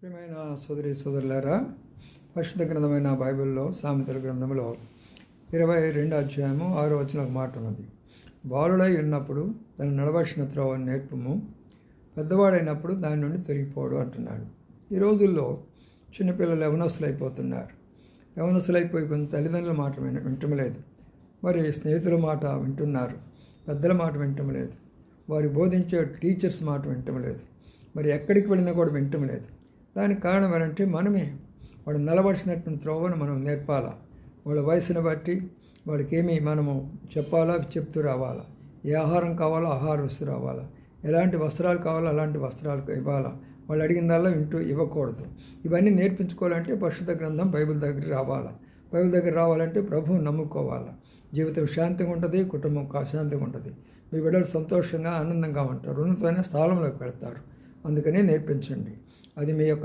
ప్రియమైన సోదరులారా, పరిశుద్ధ గ్రంథమైన బైబిల్లో సామెతల గ్రంథంలో 22 అధ్యాయము 6వ వచనం ఒక మాట ఉన్నది. బాలుడై ఉన్నప్పుడు తన నడవలసిన త్రోవను నేర్పము, పెద్దవాడైనప్పుడు దాని నుండి తొలగిపోవడం అంటున్నాడు. ఈ రోజుల్లో చిన్నపిల్లలు యవనస్తులైపోతున్నారు. యవనస్తులైపోయి కొంత తల్లిదండ్రుల మాట వింటలేదు, మరి స్నేహితుల మాట వింటున్నారు, పెద్దల మాట వింటలేదు, వారు బోధించే టీచర్స్ మాట వింటలేదు, మరి ఎక్కడికి వెళ్ళినా కూడా వింటలేదు. దానికి కారణం ఏంటంటే మనమే వాడు నిలబడినటువంటి త్రోవను మనం నేర్పాలా. వాళ్ళ వయసును బట్టి వాళ్ళకేమి మనము చెప్పాలా, చెప్తూ రావాలా. ఏ ఆహారం కావాలో ఆహారం ఇస్తూ రావాలా, ఎలాంటి వస్త్రాలు కావాలో అలాంటి వస్త్రాలు ఇవ్వాలా. వాళ్ళు అడిగిందల్లా వింటూ ఇవ్వకూడదు. ఇవన్నీ నేర్పించుకోవాలంటే పరిశుద్ధ గ్రంథం బైబిల్ దగ్గర రావాలా. బైబిల్ దగ్గర రావాలంటే ప్రభువుని నమ్ముకోవాలా. జీవితం శాంతిగా ఉంటుంది, కుటుంబం శాంతిగా ఉంటుంది. మీ బిడ్డలు సంతోషంగా ఆనందంగా ఉంటారు, ఉన్నతమైన స్థానంలోకి వెళ్తారు. అందుకనే నేర్పించండి. అది మీ యొక్క